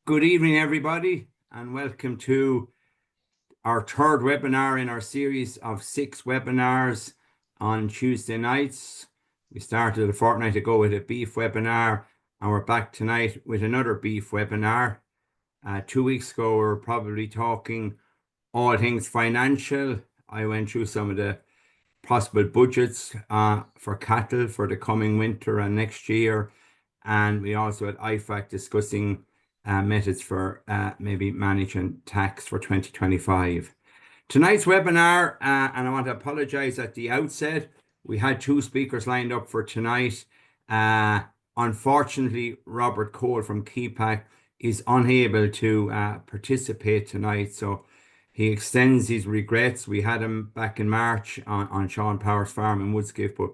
Good evening, everybody, and welcome to our third webinar in our series of 6 webinars on Tuesday nights. We started a fortnight ago with a beef webinar, and we're back tonight with another beef webinar. 2 weeks ago, we were probably talking all things financial. I went through some of the possible budgets for cattle for the coming winter and next year. And we also had IFAC discussing methods for maybe managing tax for 2025. Tonight's webinar, and I want to apologize at the outset, we had 2 speakers lined up for tonight. Unfortunately, Robert Cole from KeyPack is unable to participate tonight, so he extends his regrets. We had him back in March on Sean Power's farm in Woodskiff, but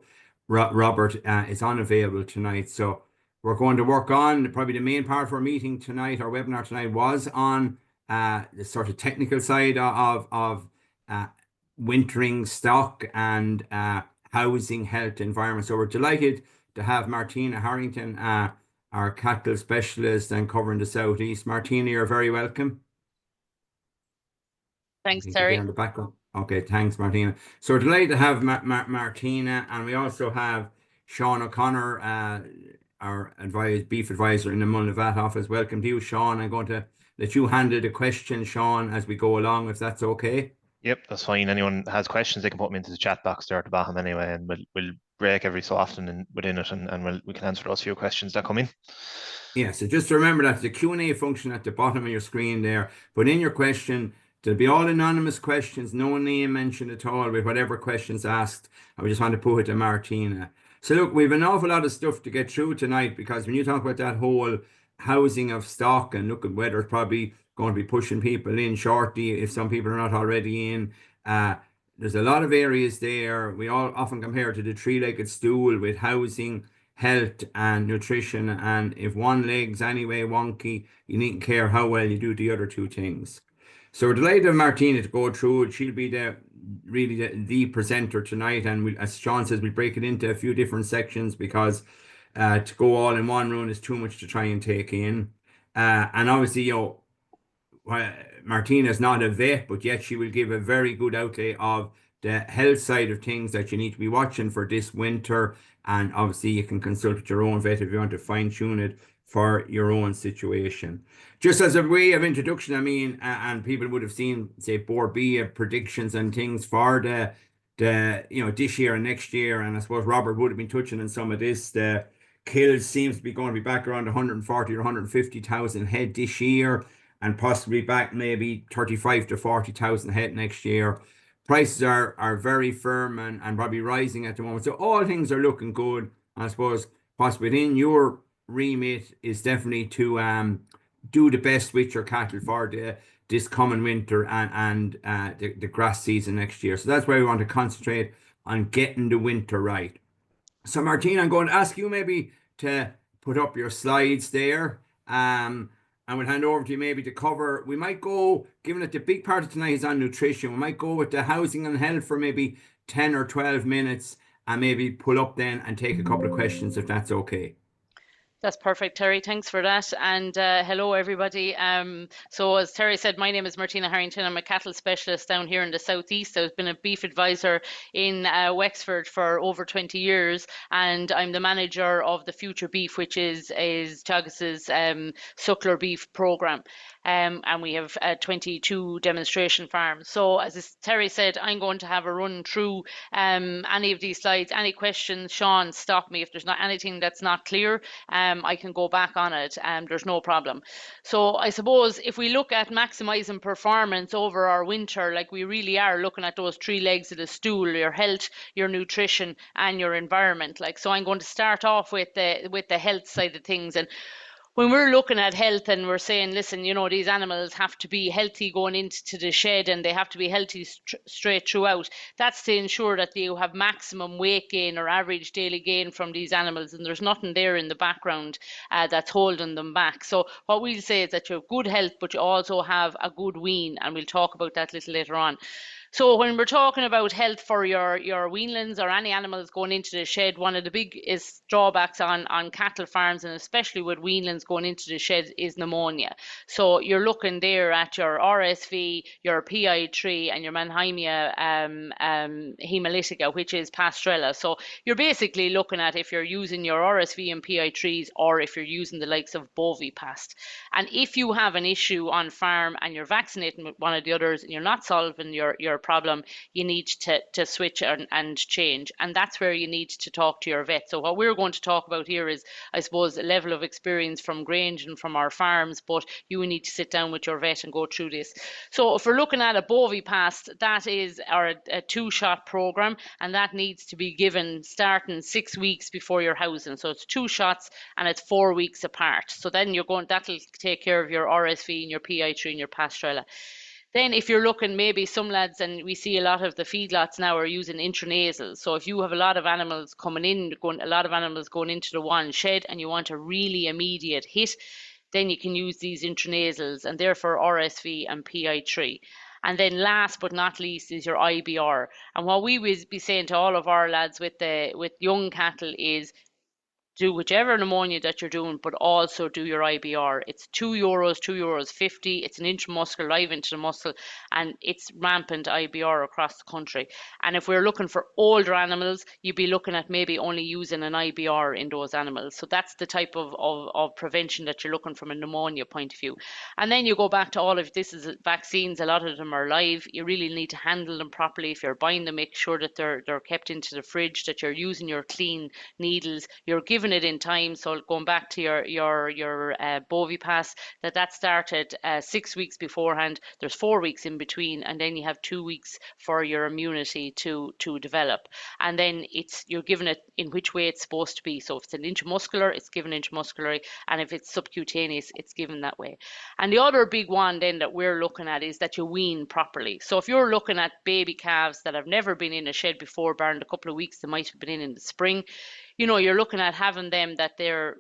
Robert is unavailable tonight. So we're going to work on probably the main part of our meeting tonight. Our webinar tonight was on the sort of technical side of wintering stock and housing, health, environment. So we're delighted to have Martina Harrington, our cattle specialist and covering the Southeast. Martina, you're very welcome. Thanks, Terry. On the background. Okay, thanks, Martina. So we're delighted to have Martina, and we also have Sean O'Connor, our beef advisor in the Mullavat office. Welcome to you, Sean. I'm going to let you handle the questions, Sean, as we go along, if that's okay. Yep, that's fine. Anyone has questions, they can put them into the chat box there at the bottom anyway, and we'll break every so often within it, and we can answer those few questions that come in. Yeah, so just remember that the Q&A function at the bottom of your screen there. Put in your question. There'll be all anonymous questions, no name mentioned at all with whatever questions asked. I just want to put it to Martina. So look, we have an awful lot of stuff to get through tonight, because when you talk about that whole housing of stock, and look at weather is probably going to be pushing people in shortly if some people are not already in. There's a lot of areas there. We all often compare to the three-legged stool with housing, health and nutrition, and if one leg's anyway wonky, you needn't care how well you do the other 2 things. So we're delighted of Martina to go through it. She'll be the presenter tonight, and as Sean says, we break it into a few different sections because to go all in one room is too much to try and take in. And obviously, Martina's not a vet, but yet she will give a very good outlay of the health side of things that you need to be watching for this winter. And obviously, you can consult with your own vet if you want to fine tune it for your own situation. Just as a way of introduction, I mean, and people would have seen, say, Board B predictions and things for the this year and next year, and I suppose Robert would have been touching on some of this. The kills seems to be going to be back around 140 or 150,000 head this year, and possibly back maybe 35 to 40,000 head next year. Prices are very firm and probably rising at the moment. So all things are looking good. I suppose possibly within your remit is definitely to do the best with your cattle for this coming winter and the grass season next year. So that's why we want to concentrate on getting the winter right. So Martina, I'm going to ask you maybe to put up your slides there, and we'll hand over to you maybe to cover. We might go, given that the big part of tonight is on nutrition, we might go with the housing and health for maybe 10 or 12 minutes, and maybe pull up then and take a couple of questions if that's okay. That's perfect, Terry. Thanks for that. And hello, everybody. So as Terry said, my name is Martina Harrington. I'm a cattle specialist down here in the Southeast. I've been a beef advisor in Wexford for over 20 years, and I'm the manager of the Future Beef, which is Teagasc's suckler beef program. And we have 22 demonstration farms. So as Terry said, I'm going to have a run through any of these slides. Any questions, Sean, stop me if there's not anything that's not clear. I can go back on it, there's no problem. So I suppose if we look at maximizing performance over our winter, like we really are looking at those 3 legs of the stool: your health, your nutrition and your environment. So I'm going to start off with the health side of things. And when we're looking at health and we're saying, listen, these animals have to be healthy going into the shed, and they have to be healthy straight throughout. That's to ensure that you have maximum weight gain or average daily gain from these animals, and there's nothing there in the background that's holding them back. So what we'll say is that you have good health, but you also have a good wean, and we'll talk about that a little later on. So when we're talking about health for your weanlings or any animals going into the shed, one of the biggest drawbacks on cattle farms, and especially with weanlings going into the shed, is pneumonia. So you're looking there at your RSV, your PI3, and your Mannheimia hemolytica, which is Pasteurella. So you're basically looking at if you're using your RSV and PI3s, or if you're using the likes of Bovipast. And if you have an issue on farm and you're vaccinating with one of the others and you're not solving your problem, you need to switch and change. And that's where you need to talk to your vet. So what we're going to talk about here is, I suppose, a level of experience from Grange and from our farms, but you need to sit down with your vet and go through this. So if we're looking at a Bovipast, that is a 2-shot program, and that needs to be given starting 6 weeks before your housing. So it's 2 shots and it's 4 weeks apart. So then that'll take care of your RSV and your PI3 and your Pasteurella. Then if you're looking, maybe some lads, and we see a lot of the feedlots now are using intranasal. So if you have a lot of animals coming in, a lot of animals going into the one shed, and you want a really immediate hit, then you can use these intranasals, and they're for RSV and PI3. And then last but not least is your IBR. And what we would be saying to all of our lads with young cattle is, do whichever pneumonia that you're doing, but also do your IBR. It's €2, €2.50. It's an intramuscular, live into the muscle, and it's rampant IBR across the country. And if we're looking for older animals, you'd be looking at maybe only using an IBR in those animals. So that's the type of prevention that you're looking from a pneumonia point of view. And then you go back to all of this is vaccines. A lot of them are live. You really need to handle them properly. If you're buying them, make sure that they're kept into the fridge, that you're using your clean needles, you're giving it in time. So going back to your Bovipast, that started 6 weeks beforehand. There's 4 weeks in between, and then you have 2 weeks for your immunity to develop. And then you're given it in which way it's supposed to be. So if it's an intramuscular, it's given intramuscularly, and if it's subcutaneous, it's given that way. And the other big one then that we're looking at is that you wean properly. So if you're looking at baby calves that have never been in a shed before, barring a couple of weeks they might have been in the spring, you're looking at having them that they're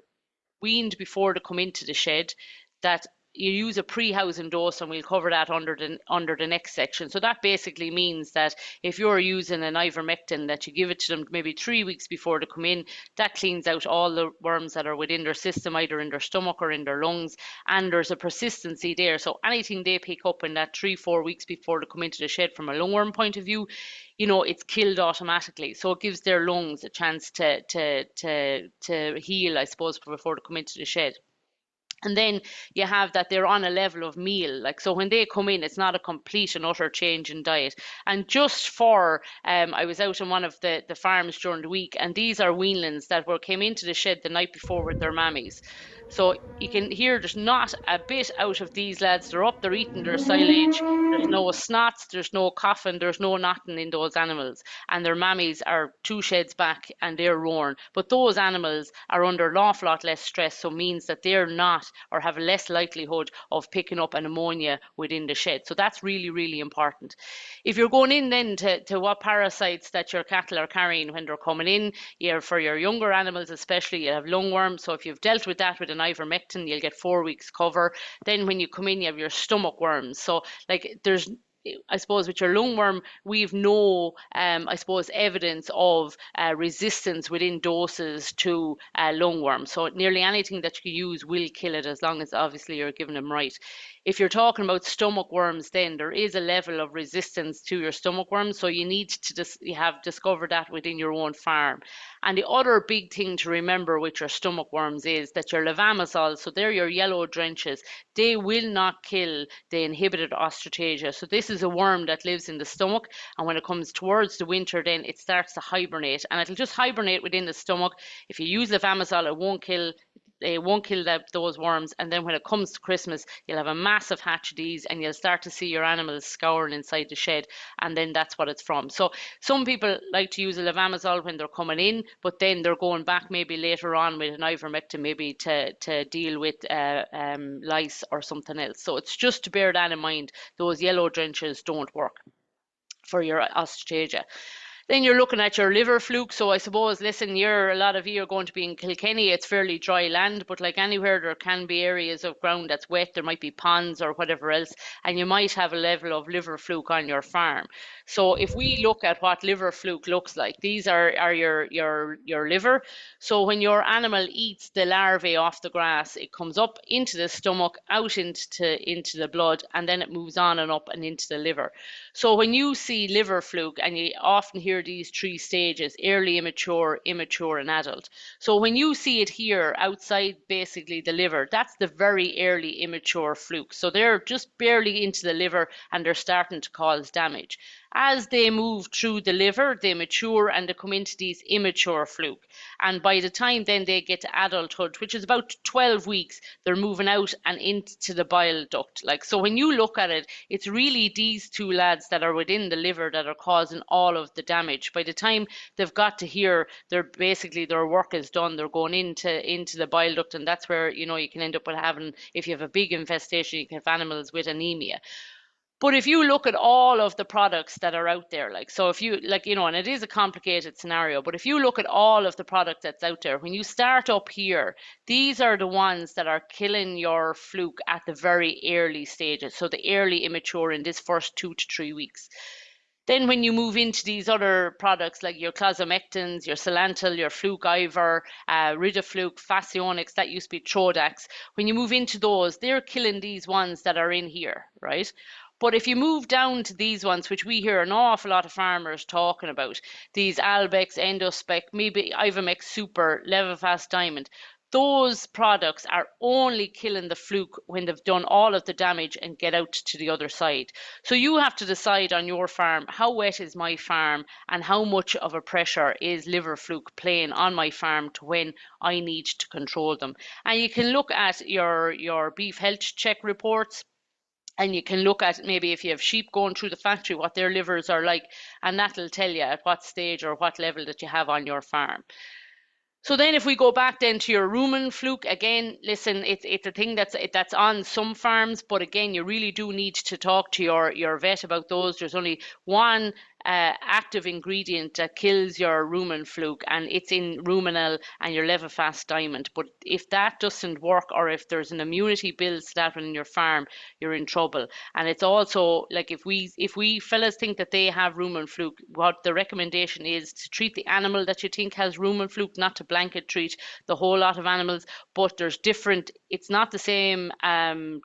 weaned before they come into the shed, that you use a pre-housing dose, and we'll cover that under the next section. So that basically means that if you're using an ivermectin, that you give it to them maybe 3 weeks before they come in. That cleans out all the worms that are within their system, either in their stomach or in their lungs, and there's a persistency there. So anything they pick up in that 3-4 weeks before they come into the shed from a lungworm point of view, it's killed automatically. So it gives their lungs a chance to heal, I suppose, before they come into the shed. And then you have that they're on a level of meal. So when they come in, it's not a complete and utter change in diet. And just for, I was out on one of the farms during the week, and these are weanlings that came into the shed the night before with their mammies. So you can hear there's not a bit out of these lads. They're up, they're eating their silage. There's no snots, there's no coughing, there's no knotting in those animals. And their mammies are 2 sheds back and they're roaring. But those animals are under an awful lot less stress, so means that they're not, or have less likelihood of picking up a pneumonia within the shed. So that's really, really important. If you're going in then to what parasites that your cattle are carrying when they're coming in, for your younger animals especially, you have lungworm. So if you've dealt with that with an ivermectin, you'll get 4 weeks cover. Then when you come in, you have your stomach worms. So there's, I suppose, with your lungworm, we've no, I suppose, evidence of resistance within doses to lungworm. So nearly anything that you use will kill it, as long as obviously you're giving them right. If you're talking about stomach worms, then there is a level of resistance to your stomach worms. So you need to have discovered that within your own farm. And the other big thing to remember with your stomach worms is that your levamisole, so they're your yellow drenches, they will not kill the inhibited ostratagia. So this is a worm that lives in the stomach, and when it comes towards the winter, then it starts to hibernate, and it'll just hibernate within the stomach. If you use levamisole, it won't kill those worms. And then when it comes to Christmas, you'll have a massive hatch of these, and you'll start to see your animals scouring inside the shed, and then that's what it's from. So some people like to use a levamisole when they're coming in, but then they're going back maybe later on with an ivermectin, maybe to deal with lice or something else. So it's just to bear that in mind. Those yellow drenches don't work for your ostratagia. Then you're looking at your liver fluke. So I suppose, listen, a lot of you are going to be in Kilkenny. It's fairly dry land, but like anywhere, there can be areas of ground that's wet. There might be ponds or whatever else, and you might have a level of liver fluke on your farm. So if we look at what liver fluke looks like, these are your liver. So when your animal eats the larvae off the grass, it comes up into the stomach, out into the blood, and then it moves on and up and into the liver. So when you see liver fluke, and you often hear these 3 stages: early, immature, immature, and adult. So when you see it here outside basically the liver, that's the very early immature fluke. So they're just barely into the liver and they're starting to cause damage. As they move through the liver, they mature and they come into these immature fluke. And by the time then they get to adulthood, which is about 12 weeks, they're moving out and into the bile duct. Like, so when you look at it, it's really these 2 lads that are within the liver that are causing all of the damage. By the time they've got to here, they're basically, their work is done. They're going into the bile duct, and that's where, you can end up with having, if you have a big infestation, you can have animals with anemia. But if you look at all of the products that are out there, like, so if you, like, and it is a complicated scenario, but if you look at all of the product that's out there, when you start up here, these are the ones that are killing your fluke at the very early stages. So the early immature in this first 2 to 3 weeks. Then when you move into these other products like your clasomectins, your Salantil, your Fluke Ivor, Ridafluke, Fasionix, that used to be Trodax, when you move into those, they're killing these ones that are in here, right? But if you move down to these ones, which we hear an awful lot of farmers talking about, these Albex, Endospec, maybe Ivamex Super, Levifast Diamond, those products are only killing the fluke when they've done all of the damage and get out to the other side. So you have to decide on your farm, how wet is my farm and how much of a pressure is liver fluke playing on my farm to when I need to control them. And you can look at your beef health check reports, and you can look at maybe if you have sheep going through the factory, what their livers are like, and that'll tell you at what stage or what level that you have on your farm. So then if we go back then to your rumen fluke, again, listen, it's a thing that's on some farms, but again, you really do need to talk to your vet about those. There's only one active ingredient that kills your rumen fluke, and it's in ruminal and your Levifast Diamond. But if that doesn't work, or if there's an immunity build to that one in your farm, you're in trouble. And it's also like, if we fellas think that they have rumen fluke, what the recommendation is to treat the animal that you think has rumen fluke, not to blanket treat the whole lot of animals. But there's different, it's not the same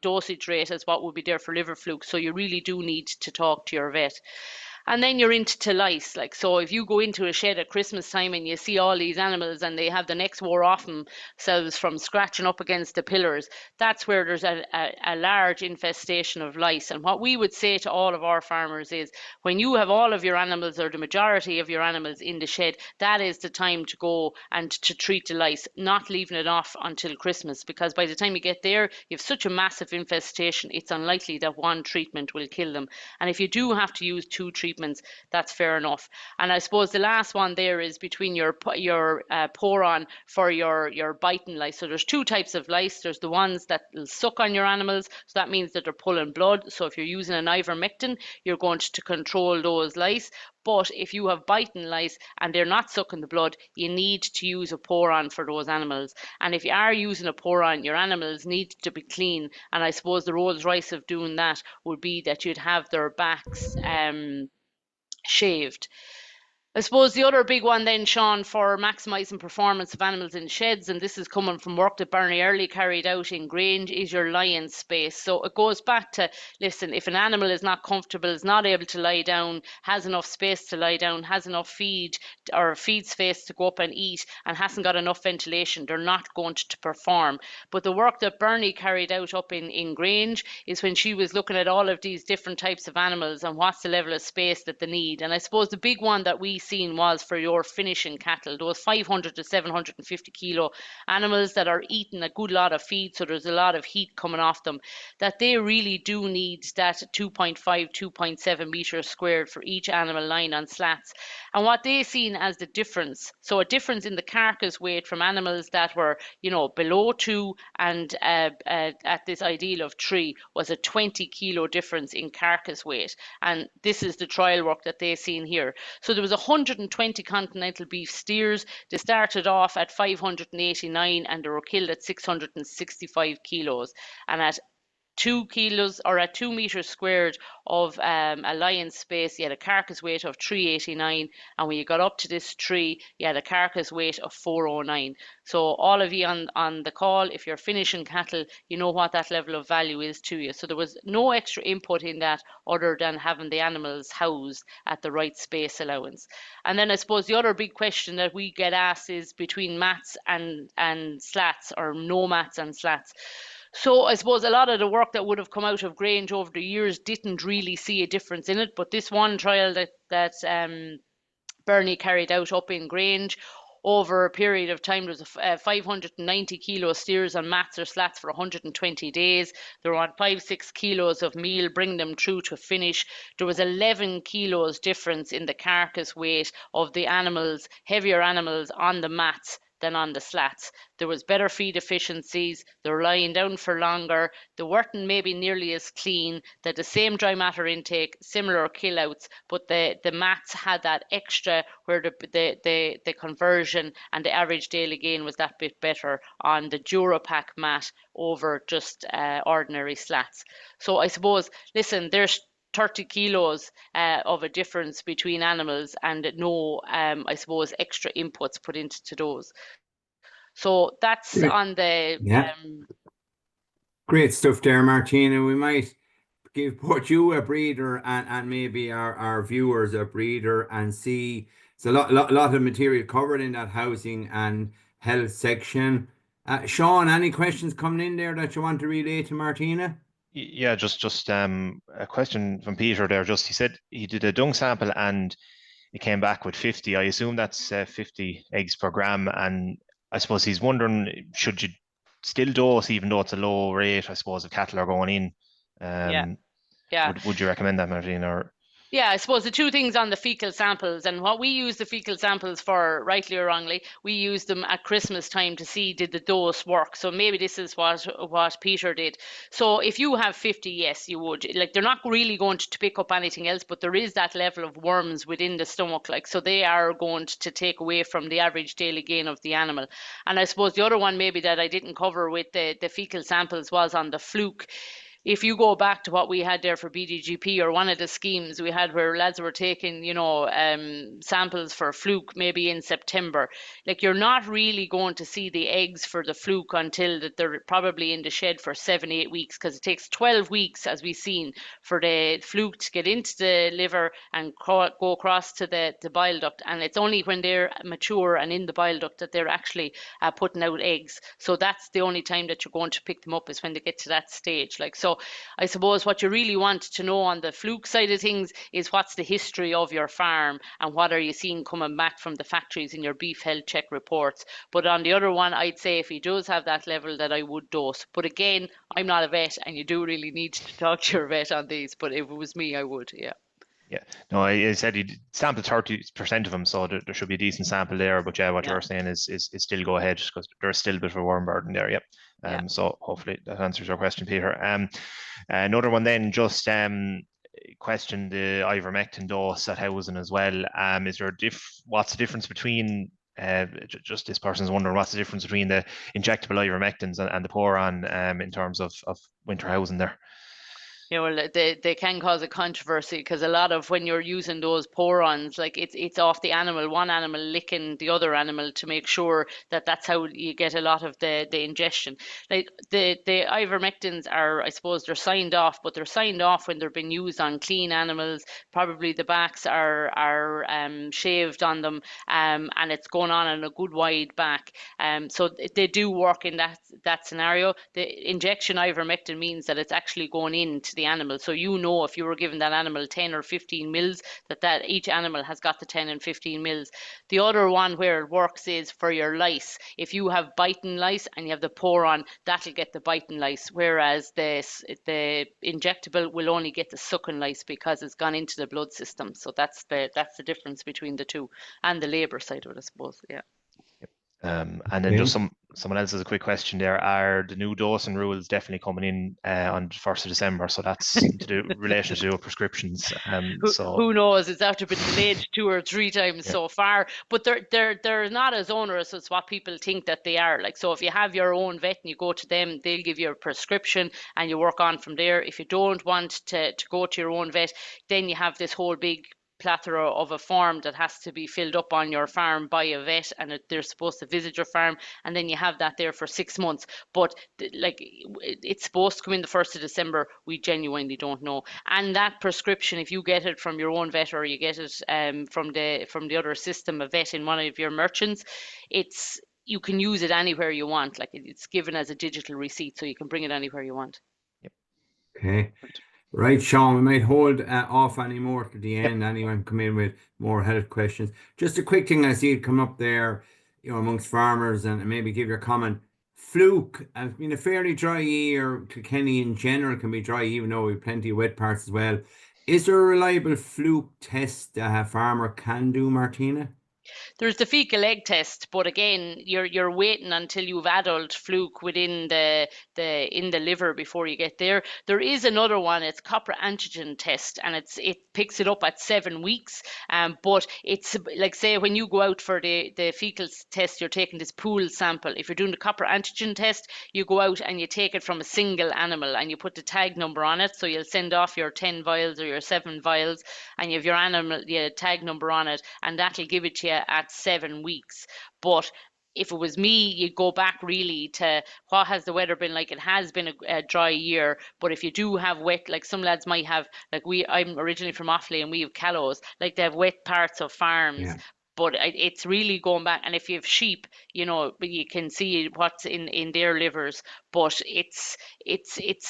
dosage rate as what would be there for liver fluke, so you really do need to talk to your vet. And then you're into lice. Like, so if you go into a shed at Christmas time and you see all these animals and they have the necks wore off themselves from scratching up against the pillars, that's where there's a large infestation of lice. And what we would say to all of our farmers is, when you have all of your animals, or the majority of your animals, in the shed, that is the time to go and to treat the lice, not leaving it off until Christmas, because by the time you get there, you have such a massive infestation, it's unlikely that one treatment will kill them. And if you do have to use 2 treatments, that's fair enough. And I suppose the last one there is between your poron for your biting lice. So there's 2 types of lice. There's the ones that will suck on your animals, so that means that they're pulling blood. So if you're using an ivermectin, you're going to control those lice. But if you have biting lice and they're not sucking the blood, you need to use a poron for those animals. And if you are using a poron, your animals need to be clean. And I suppose the Rolls Royce of doing that would be that you'd have their backs shaved. I suppose the other big one then, Sean, for maximising performance of animals in sheds, and this is coming from work that Bernie Early carried out in Grange, is your lie-in space. So it goes back to, listen, if an animal is not comfortable, is not able to lie down, has enough space to lie down, has enough feed or feed space to go up and eat, and hasn't got enough ventilation, they're not going to perform. But the work that Bernie carried out up in Grange is when she was looking at all of these different types of animals and what's the level of space that they need. And I suppose the big one that we seen was for your finishing cattle, those 500 to 750 kilo animals that are eating a good lot of feed, so there's a lot of heat coming off them, that they really do need that 2.5, 2.7 meters squared for each animal lying on slats. And what they seen as the difference, so a difference in the carcass weight from animals that were, below 2 and at this ideal of 3, was a 20 kilo difference in carcass weight. And this is the trial work that they seen here. So there was 120 continental beef steers. They started off at 589 and they were killed at 665 kilos. And at 2 kilos or at 2 meters squared of a lion's space, you had a carcass weight of 389, and when you got up to this tree, you had a carcass weight of 409. So all of you on the call, if you're finishing cattle, you know what that level of value is to you. So there was no extra input in that other than having the animals housed at the right space allowance. And then I suppose the other big question that we get asked is between mats and slats, or no mats and slats. So I suppose a lot of the work that would have come out of Grange over the years didn't really see a difference in it. But this one trial that Bernie carried out up in Grange, over a period of time, there was 590 kilo steers on mats or slats for 120 days. They were on 5-6 kilos of meal, bring them through to finish. There was 11 kilos difference in the carcass weight of the animals, heavier animals on the mats than on the slats. There was better feed efficiencies. They were lying down for longer. They weren't maybe nearly as clean. They had the same dry matter intake, similar kill outs, but the mats had that extra where the conversion and the average daily gain was that bit better on the Durapack mat over just ordinary slats. So I suppose, listen, there's 30 kilos of a difference between animals, and no, I suppose, extra inputs put into those. So that's Great. on the Yeah. Great stuff there, Martina. We might put you a breeder and maybe our viewers a breeder and see. It's a lot of material covered in that housing and health section. Sean, any questions coming in there that you want to relay to Martina? Yeah, just a question from Peter there. Just he said he did a dung sample and it came back with 50. I assume that's 50 eggs per gram, and I suppose he's wondering, should you still dose even though it's a low rate? I suppose if cattle are going in, yeah. would you recommend that, Martina? Or Yeah, I suppose the two things on the fecal samples, and what we use the fecal samples for, rightly or wrongly, we use them at Christmas time to see did the dose work. So maybe this is what Peter did. So if you have 50, yes, you would. Like, they're not really going to pick up anything else, but there is that level of worms within the stomach, like, so they are going to take away from the average daily gain of the animal. And I suppose the other one maybe that I didn't cover with the fecal samples was on the fluke. If you go back to what we had there for BDGP, or one of the schemes we had where lads were taking, samples for fluke maybe in September, like, you're not really going to see the eggs for the fluke until that they're probably in the shed for 7-8 weeks, because it takes 12 weeks, as we've seen, for the fluke to get into the liver and go across to the bile duct. And it's only when they're mature and in the bile duct that they're actually putting out eggs. So that's the only time that you're going to pick them up, is when they get to that stage. Like, so I suppose what you really want to know on the fluke side of things is what's the history of your farm and what are you seeing coming back from the factories in your beef health check reports. But on the other one, I'd say if he does have that level, that I would dose. But again, I'm not a vet, and you do really need to talk to your vet on these. But if it was me, I would, yeah. yeah, no, I said he sampled 30% of them, so there should be a decent sample there. But yeah, what you're saying is still go ahead, because there's still a bit of a worm burden there. Yep. So hopefully that answers your question, Peter. Another one then, just question the ivermectin dose at housing as well. Is there what's the difference between just this person's wondering what's the difference between the injectable ivermectins and the Poron in terms of winter housing there? Yeah, well, they can cause a controversy, because a lot of when you're using those porons, like, it's off the animal, one animal licking the other animal to make sure that that's how you get a lot of the ingestion. Like, the ivermectins are, I suppose, they're signed off, but they're signed off when they're being used on clean animals. Probably the backs are shaved on them, and it's going on in a good wide back. So they do work in that scenario. The injection ivermectin means that it's actually going into the animal. So if you were giving that animal 10 or 15 mils, that each animal has got the 10 and 15 mils. The other one where it works is for your lice. If you have biting lice and you have the Poron, that'll get the biting lice, whereas the injectable will only get the sucking lice, because it's gone into the blood system. So that's the difference between the two, and the labour side of it, I suppose. Yeah. And then just someone else has a quick question there. Are the new dosing rules definitely coming in on the 1st of December? So that's to do relation to prescriptions. Who knows? It's after been delayed 2 or 3 times so far, but they're not as onerous as what people think that they are. Like, so if you have your own vet and you go to them, they'll give you a prescription and you work on from there. If you don't want to go to your own vet, then you have this whole big plethora of a form that has to be filled up on your farm by a vet, and they're supposed to visit your farm, and then you have that there for 6 months. But like, it's supposed to come in the 1st of December. We genuinely don't know. And that prescription, if you get it from your own vet or you get it from the other system, a vet in one of your merchants, you can use it anywhere you want. Like, it's given as a digital receipt, so you can bring it anywhere you want. Yep. Okay. Right, Sean, we might hold off any more to the end. Anyone come in with more health questions? Just a quick thing I see it come up there, amongst farmers, and maybe give your comment. Fluke has been a fairly dry year. Kilkenny in general can be dry, even though we have plenty of wet parts as well. Is there a reliable fluke test a farmer can do, Martina? There's the fecal egg test, but again, you're waiting until you've adult fluke within the in the liver before you get there. There is another one. It's copper antigen test, and it picks it up at 7 weeks. But it's like, say, when you go out for the fecal test, you're taking this pool sample. If you're doing the copper antigen test, you go out and you take it from a single animal and you put the tag number on it. So you'll send off your 10 vials or your 7 vials, and you have your animal, your tag number on it, and that'll give it to you at 7 weeks. But if it was me, you'd go back really to what has the weather been like. It has been a dry year, but if you do have wet, like some lads might have, like I'm originally from Offaly and we have Callows, like they have wet parts of farms. Yeah. But it's really going back, and if you have sheep, you can see what's in their livers. But it's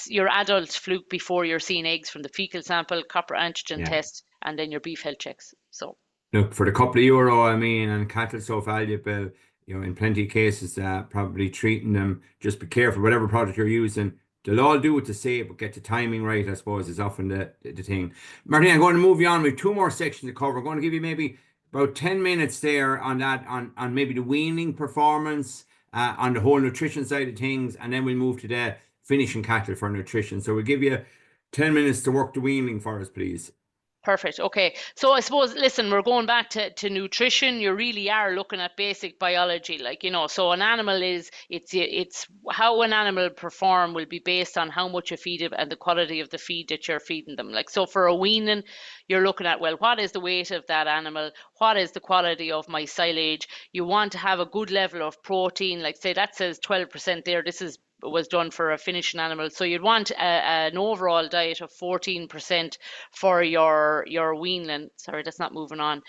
your adult fluke before you're seeing eggs from the fecal sample, copper antigen test, and then your beef health checks. So look, for the couple of euro, I mean, and cattle so valuable, in plenty of cases, probably treating them, just be careful, whatever product you're using, they'll all do it to save, but get the timing right, I suppose, is often the thing. Martin, I'm going to move you on with 2 more sections to cover. I'm going to give you maybe about 10 minutes there on that, on maybe the weaning performance, on the whole nutrition side of things, and then we'll move to the finishing cattle for nutrition. So we'll give you 10 minutes to work the weaning for us, please. perfect. Okay. So I suppose, listen, we're going back to nutrition. You really are looking at basic biology, so an animal it's how an animal perform will be based on how much you feed it and the quality of the feed that you're feeding them. Like, so for a weaning, you're looking at, well, what is the weight of that animal? What is the quality of my silage? You want to have a good level of protein. Like, say that says 12% there. This was done for a finishing animal. So you'd want an overall diet of 14% for your weanling. Sorry, that's not moving on.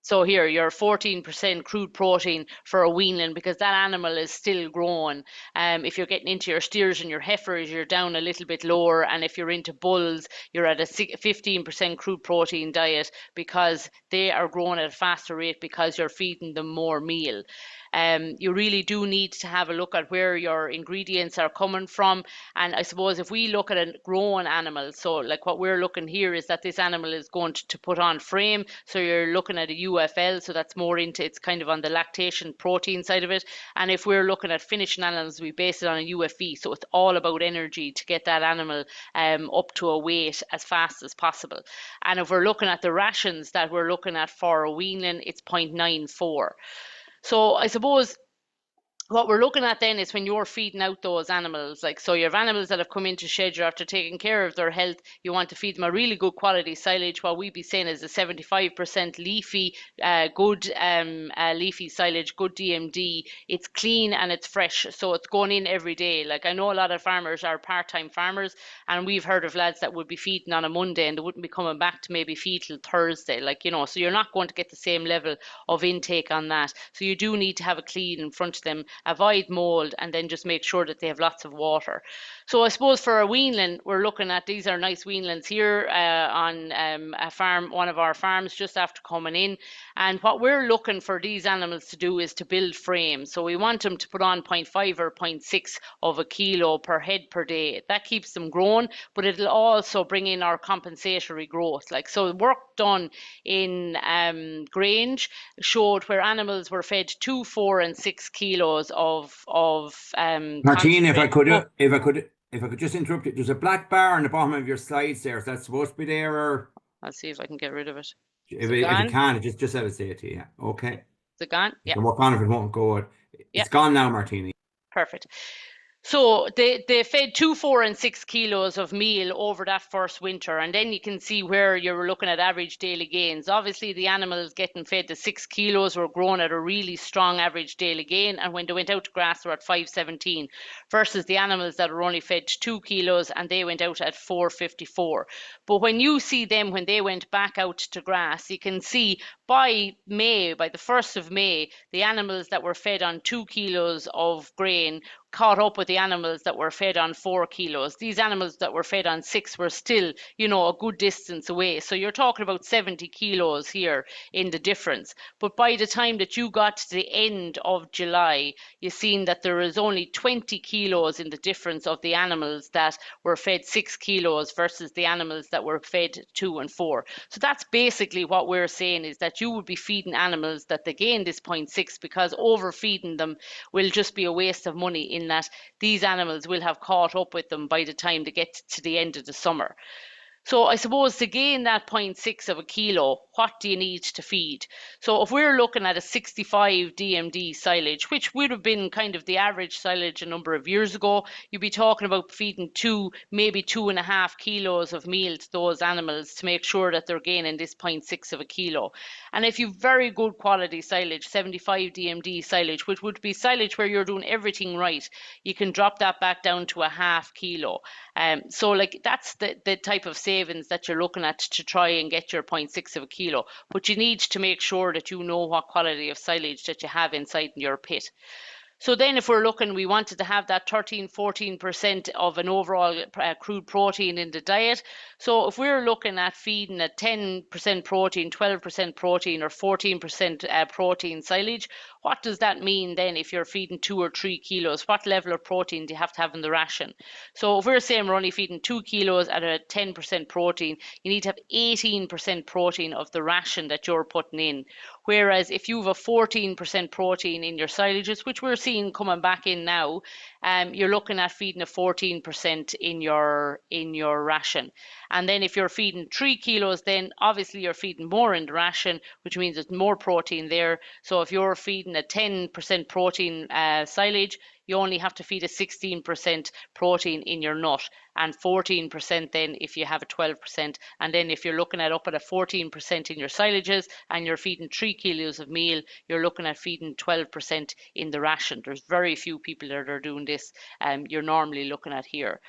So here, your 14% crude protein for a weanling, because that animal is still growing. If you're getting into your steers and your heifers, you're down a little bit lower. And if you're into bulls, you're at a 15% crude protein diet, because they are growing at a faster rate because you're feeding them more meal. You really do need to have a look at where your ingredients are coming from. And I suppose if we look at a growing animal, so like what we're looking here is that this animal is going to put on frame. So you're looking at a UFL, so that's more into, it's kind of on the lactation protein side of it. And if we're looking at finishing animals, we base it on a UFE. So it's all about energy to get that animal up to a weight as fast as possible. And if we're looking at the rations that we're looking at for a weanling, it's 0.94. So I suppose what we're looking at then is when you're feeding out those animals, like, so you have animals that have come into shed, you're after taking care of their health, you want to feed them a really good quality silage. What we'd be saying is a 75% leafy, good leafy silage, good DMD. It's clean and it's fresh, so it's going in every day. Like, I know a lot of farmers are part-time farmers, and we've heard of lads that would be feeding on a Monday and they wouldn't be coming back to maybe feed till Thursday, so you're not going to get the same level of intake on that. So you do need to have it clean in front of them, avoid mold, and then just make sure that they have lots of water. So I suppose for a weanling, we're looking at, these are nice weanlings here on a farm, one of our farms just after coming in. And what we're looking for these animals to do is to build frames. So we want them to put on 0.5 or 0.6 of a kilo per head per day. That keeps them growing, but it'll also bring in our compensatory growth. Like, so work done in Grange showed where animals were fed 2, 4, and 6 kilos of Martina, if I concentrate. could just interrupt you, there's a black bar on the bottom of your slides there. Is that supposed to be there, or I'll see if I can get rid of it. if you can, just let us say it to you. Yeah. Okay. Is it gone? You Yeah. can work on if it won't go. It's gone now, Martina. Perfect. So they fed 2, 4, and 6 kilos of meal over that first winter, and then you can see where you're looking at average daily gains. Obviously, the animals getting fed the 6 kilos were growing at a really strong average daily gain, and when they went out to grass, they're at 517, versus the animals that were only fed 2 kilos and they went out at 454. But when you see them when they went back out to grass, you can see by May, by the 1st of May, the animals that were fed on 2 kilos of grain caught up with the animals that were fed on 4 kilos. These animals that were fed on 6 were still, you know, a good distance away. So you're talking about 70 kilos here in the difference. But by the time that you got to the end of July, you've seen that there is only 20 kilos in the difference of the animals that were fed 6 kilos versus the animals that were fed 2 and 4. So that's basically what we're saying, is that you would be feeding animals that they gain this 0.6, because overfeeding them will just be a waste of money, in that these animals will have caught up with them by the time they get to the end of the summer. So I suppose to gain that 0.6 of a kilo, what do you need to feed? So if we're looking at a 65 DMD silage, which would have been kind of the average silage a number of years ago, you'd be talking about feeding 2, maybe 2.5 kilos of meal to those animals to make sure that they're gaining this 0.6 of a kilo. And if you've very good quality silage, 75 DMD silage, which would be silage where you're doing everything right, you can drop that back down to a half kilo. So like that's the type of savings that you're looking at to try and get your 0.6 of a kilo. But you need to make sure that you know what quality of silage that you have inside your pit. So then if we're looking, we wanted to have that 13-14% of an overall crude protein in the diet. So if we're looking at feeding a 10% protein, 12% protein, or 14% protein silage, what does that mean then if you're feeding 2 or 3 kilos? What level of protein do you have to have in the ration? So if we're saying we're only feeding 2 kilos at a 10% protein, you need to have 18% protein of the ration that you're putting in. Whereas if you have a 14% protein in your silages, which we're seeing coming back in now, you're looking at feeding a 14% in your ration. And then if you're feeding 3 kilos, then obviously you're feeding more in the ration, which means there's more protein there. So if you're feeding a 10% protein silage, you only have to feed a 16% protein in your nut, and 14% then if you have a 12%. And then if you're looking at up at a 14% in your silages and you're feeding 3 kilos of meal, you're looking at feeding 12% in the ration. There's very few people that are doing this. You're normally looking at here.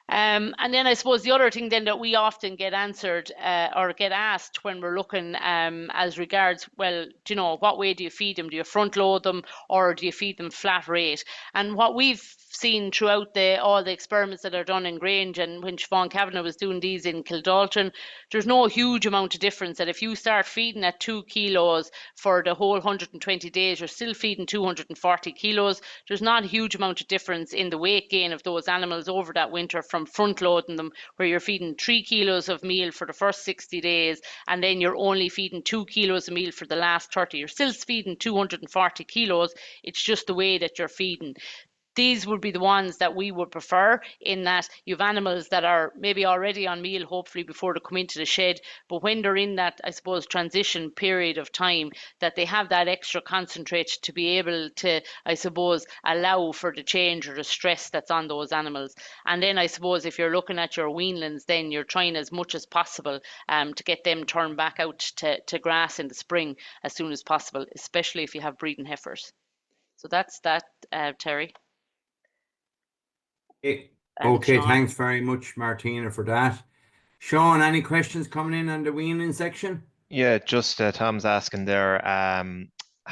And then I suppose the other thing then that we often get answered or get asked when we're looking as regards, well, you know, what way do you feed them? Do you front load them or do you feed them flat rate? And what we've seen throughout all the experiments that are done in Grange, and when Siobhan Kavanagh was doing these in Kildalton, there's no huge amount of difference that if you start feeding at 2 kilos for the whole 120 days, you're still feeding 240 kilos. There's not a huge amount of difference in the weight gain of those animals over that winter from front loading them, where you're feeding 3 kilos of meal for the first 60 days and then you're only feeding 2 kilos of meal for the last 30. You're still feeding 240 kilos. It's just the way that you're feeding. These would be the ones that we would prefer, in that you have animals that are maybe already on meal, hopefully before they come into the shed, but when they're in that, I suppose, transition period of time, that they have that extra concentrate to be able to, I suppose, allow for the change or the stress that's on those animals. And then I suppose if you're looking at your weanlings, then you're trying as much as possible to get them turned back out to grass in the spring as soon as possible, especially if you have breeding heifers. So that's that, Terry. Okay, thanks very much, Martina, for that. Sean, any questions coming in on the weaning section? Yeah, just Tom's asking there,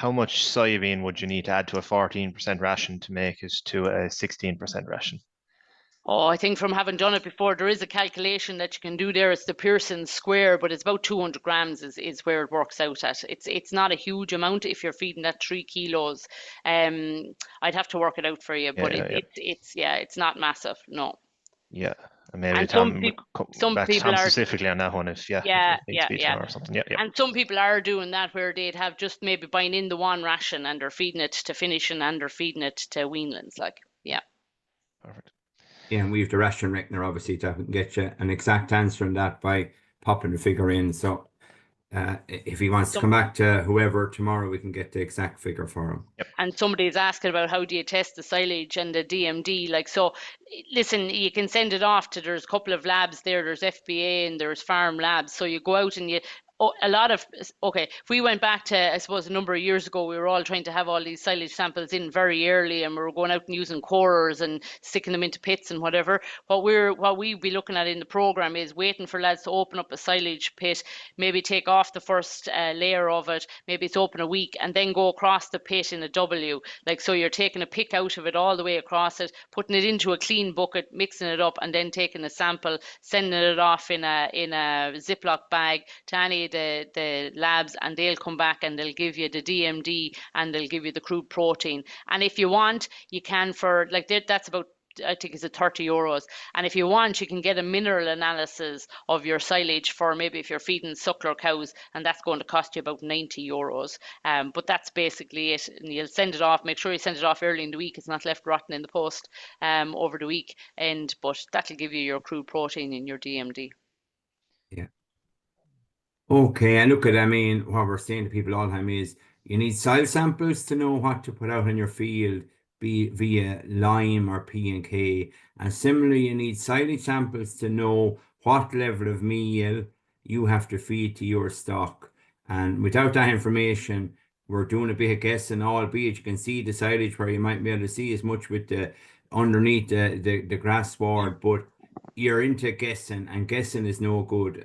how much soybean would you need to add to a 14% ration to make it to a 16% ration? Oh, I think from having done it before, there is a calculation that you can do there. It's the Pearson square, but it's about 200 grams is where it works out at. It's not a huge amount if you're feeding at 3 kilos. I'd have to work it out for you, but Yeah, it's not massive, no. Yeah, and maybe And Tom would some back to people Tom are, specifically on that one if yeah, if it needs yeah, to be yeah. tomorrow or something. Yeah, yeah. And some people are doing that where they'd have just maybe buying in the one ration and they're feeding it to finishing and they're feeding it to weanlings, like, yeah. Perfect. Yeah, and we have the ration reckoner obviously that we can get you an exact answer on that by popping the figure in. So if he wants to come back to whoever tomorrow, we can get the exact figure for him. Yep. And somebody's asking about how do you test the silage and the DMD. Like, so listen, you can send it off to, there's a couple of labs there, there's FBA and there's farm labs. So you go out and a lot of, okay, if we went back to, I suppose, a number of years ago, we were all trying to have all these silage samples in very early and we were going out and using corers and sticking them into pits and whatever. What we'd be looking at in the program is waiting for lads to open up a silage pit, maybe take off the first layer of it, maybe it's open a week, and then go across the pit in a W. Like, so you're taking a pick out of it all the way across it, putting it into a clean bucket, mixing it up, and then taking a sample, sending it off in a Ziploc bag to any of the labs, and they'll come back and they'll give you the DMD and they'll give you the crude protein. And if you want, you can, for like that's about, I think it's €30. And if you want, you can get a mineral analysis of your silage for maybe if you're feeding suckler cows, and that's going to cost you about €90. But that's basically it. And you'll send it off. Make sure you send it off early in the week. It's not left rotten in the post over the week. But that'll give you your crude protein in your DMD. Yeah. Okay, and look at, I mean, what we're saying to people all the time is you need soil samples to know what to put out in your field, be via lime or P and K. And similarly, you need silage samples to know what level of meal you have to feed to your stock. And without that information, we're doing a bit of guessing, albeit you can see the silage where you might be able to see as much with the underneath the grass sward, but you're into guessing, and guessing is no good.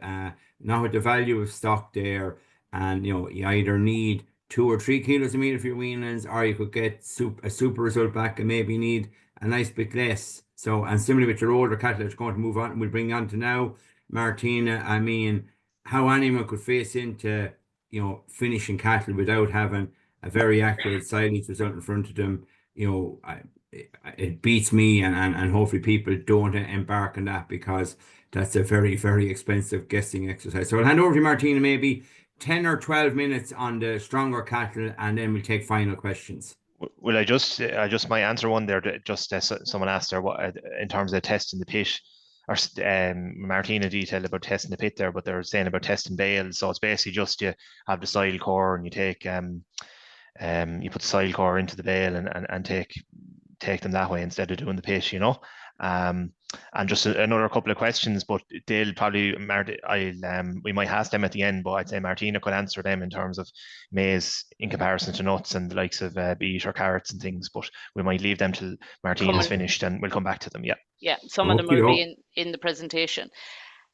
Not with the value of stock there, and you either need 2 or 3 kilos of meat for your weanlings, or you could get a super result back and maybe need a nice bit less. So, and similarly with your older cattle that's going to move on, we'll bring on to now, Martina. I mean, how anyone could face into finishing cattle without having a very accurate silage result in front of them, it beats me, and hopefully people don't embark on that, because that's a very, very expensive guessing exercise. So I'll hand over to Martina, maybe 10 or 12 minutes on the stronger cattle, and then we'll take final questions. Well, I just might answer one there. Just someone asked there what in terms of testing the pit, or Martina detailed about testing the pit there, but they're saying about testing bales. So it's basically just you have the soil core and you take you put the soil core into the bale and take them that way instead of doing the pit, and just another couple of questions, but they'll probably, we might ask them at the end, but I'd say Martina could answer them in terms of maize in comparison to nuts and the likes of beet or carrots and things, but we might leave them till Martina's finished and we'll come back to them. Yeah, some of them will be in the presentation.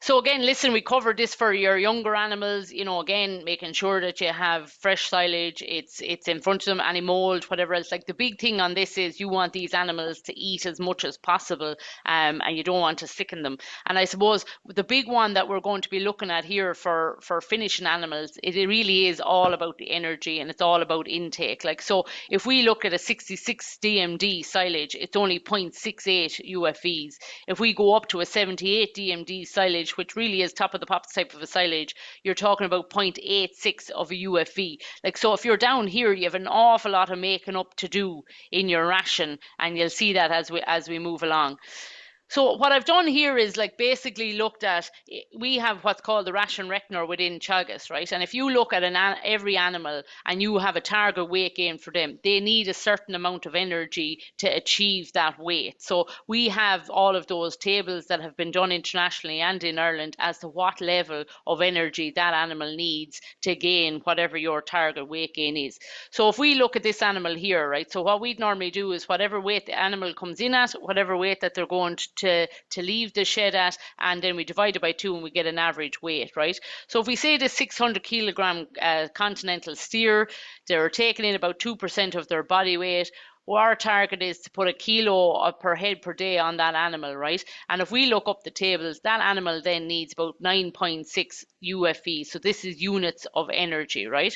So again, listen, we covered this for your younger animals, again, making sure that you have fresh silage, it's in front of them, any mold, whatever else. Like, the big thing on this is you want these animals to eat as much as possible, and you don't want to sicken them. And I suppose the big one that we're going to be looking at here for finishing animals, it really is all about the energy and it's all about intake. Like, so if we look at a 66 DMD silage, it's only 0.68 UFEs. If we go up to a 78 DMD silage, which really is top of the pops type of a silage, you're talking about 0.86 of a UFE. Like, so if you're down here, you have an awful lot of making up to do in your ration, and you'll see that as we move along. So what I've done here is basically looked at, we have what's called the ration reckoner within Teagasc, right? And if you look at every animal and you have a target weight gain for them, they need a certain amount of energy to achieve that weight. So we have all of those tables that have been done internationally and in Ireland as to what level of energy that animal needs to gain whatever your target weight gain is. So if we look at this animal here, right? So what we'd normally do is whatever weight the animal comes in at, whatever weight that they're going to to leave the shed at, and then we divide it by 2 and we get an average weight, right? So if we say the 600 kilogram continental steer, they're taking in about 2% of their body weight. Well, our target is to put a kilo per head per day on that animal, right? And if we look up the tables, that animal then needs about 9.6 UFE. So this is units of energy, right?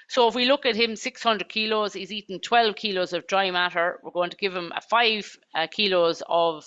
So if we look at him, 600 kilos, he's eating 12 kilos of dry matter. We're going to give him 5 kilos of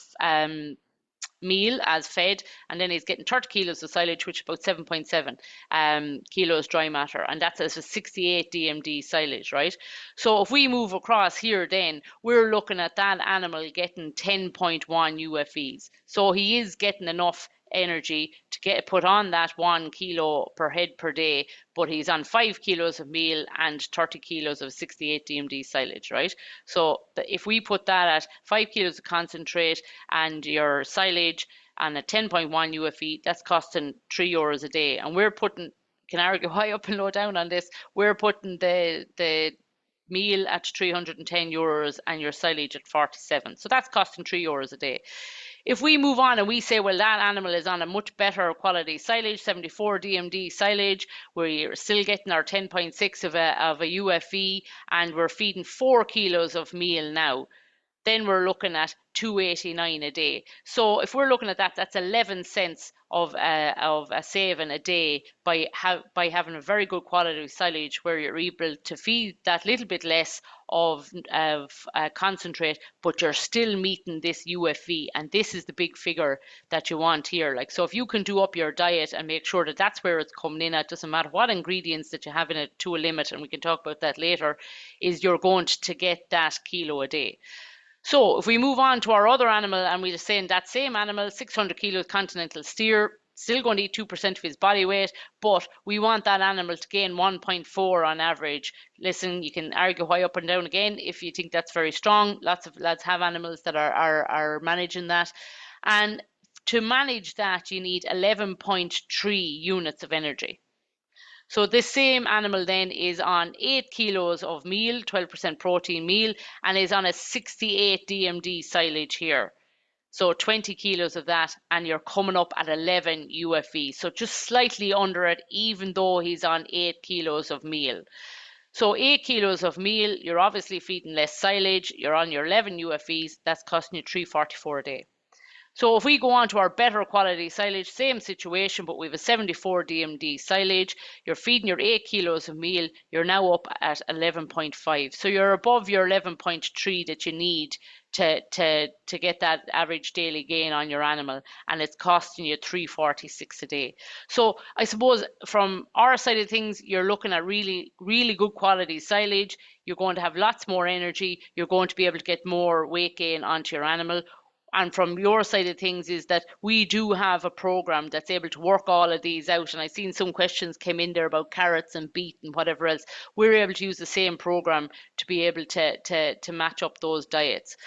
meal as fed, and then he's getting 30 kilos of silage, which is about 7.7 kilos dry matter, and that's as a 68 DMD silage, right? So if we move across here, then we're looking at that animal getting 10.1 UFEs. So he is getting enough energy to get put on that 1 kilo per head per day, but he's on 5 kilos of meal and 30 kilos of 68 DMD silage, right? So if we put that at 5 kilos of concentrate and your silage and a 10.1 UFE, that's costing €3 a day. And we're putting, can argue high up and low down on this, we're putting the meal at €310 and your silage at 47. So that's costing €3 a day. If we move on and we say, well, that animal is on a much better quality silage, 74 DMD silage, we're still getting our 10.6 of a UFE, and we're feeding 4 kilos of meal now, then we're looking at 289 a day. So if we're looking at that, that's 11 cents of a saving a day by having a very good quality silage, where you're able to feed that little bit less of concentrate, but you're still meeting this UFE, and this is the big figure that you want here. Like, so if you can do up your diet and make sure that that's where it's coming in at, doesn't matter what ingredients that you have in it to a limit, and we can talk about that later, is you're going to get that kilo a day. So if we move on to our other animal, and we're saying that same animal, 600 kilos continental steer, still going to eat 2% of his body weight, but we want that animal to gain 1.4 on average. Listen, you can argue high up and down again if you think that's very strong. Lots of lads have animals that are managing that. And to manage that, you need 11.3 units of energy. So this same animal then is on 8 kilos of meal, 12% protein meal, and is on a 68 DMD silage here. So 20 kilos of that, and you're coming up at 11 UFE. So just slightly under it, even though he's on 8 kilos of meal. So 8 kilos of meal, you're obviously feeding less silage, you're on your 11 UFEs, that's costing you $3.44 a day. So if we go on to our better quality silage, same situation, but we have a 74 DMD silage, you're feeding your 8 kilos of meal, you're now up at 11.5. So you're above your 11.3 that you need to get that average daily gain on your animal, and it's costing you $3.46 a day. So I suppose from our side of things, you're looking at really, really good quality silage. You're going to have lots more energy. You're going to be able to get more weight gain onto your animal. And from your side of things is that we do have a program that's able to work all of these out. And I've seen some questions came in there about carrots and beet and whatever else. We're able to use the same program to be able to match up those diets.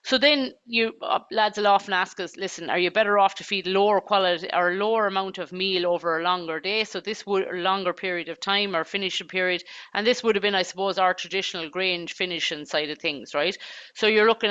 So then you lads will often ask us, listen, are you better off to feed lower quality or lower amount of meal over a longer day? So this would a longer period of time or finishing period. And this would have been, I suppose, our traditional grain finishing side of things, right? So you're looking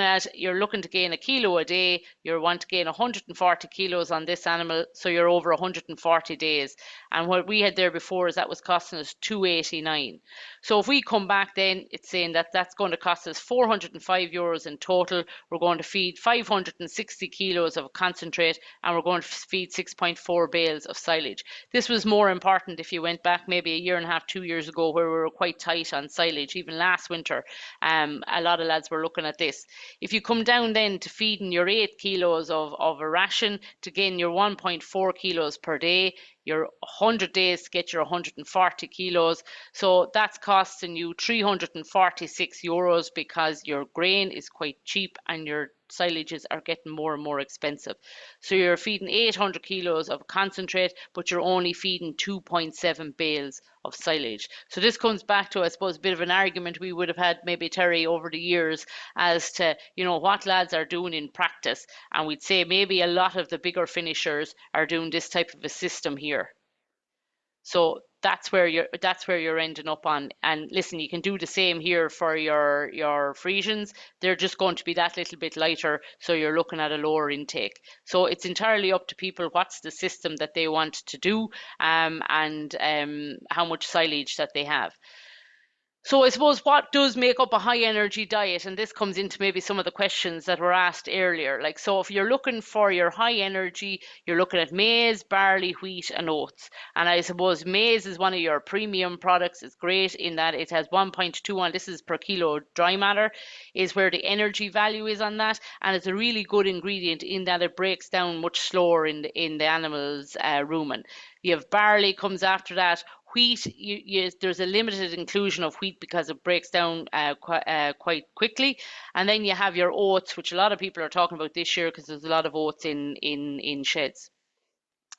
to gain a kilo a day. You want to gain 140 kilos on this animal. So you're over 140 days. And what we had there before is that was costing us $2.89. So if we come back then, it's saying that that's going to cost us €405 in total. We're going to feed 560 kilos of concentrate, and we're going to feed 6.4 bales of silage. This was more important if you went back maybe a year and a half, 2 years ago, where we were quite tight on silage. Even last winter, a lot of lads were looking at this. If you come down then to feeding your 8 kilos of a ration to gain your 1.4 kilos per day, your 100 days to get your 140 kilos. So that's costing you €346 because your grain is quite cheap and your silages are getting more and more expensive. So you're feeding 800 kilos of concentrate, but you're only feeding 2.7 bales of silage. So this comes back to, I suppose, a bit of an argument we would have had maybe, Terry, over the years as to, you know, what lads are doing in practice. And we'd say maybe a lot of the bigger finishers are doing this type of a system here. So that's where you're ending up on. And listen, you can do the same here for your Frisians. They're just going to be that little bit lighter, so you're looking at a lower intake. So it's entirely up to people what's the system that they want to do, and how much silage that they have. So I suppose what does make up a high energy diet, and this comes into maybe some of the questions that were asked earlier. Like, so if you're looking for your high energy, you're looking at maize, barley, wheat, and oats. And I suppose maize is one of your premium products. It's great in that it has 1.21, this is per kilo dry matter, is where the energy value is on that. And it's a really good ingredient in that it breaks down much slower in the animal's rumen. You have barley comes after that. Wheat, there's a limited inclusion of wheat because it breaks down quite quickly. And then you have your oats, which a lot of people are talking about this year because there's a lot of oats in sheds.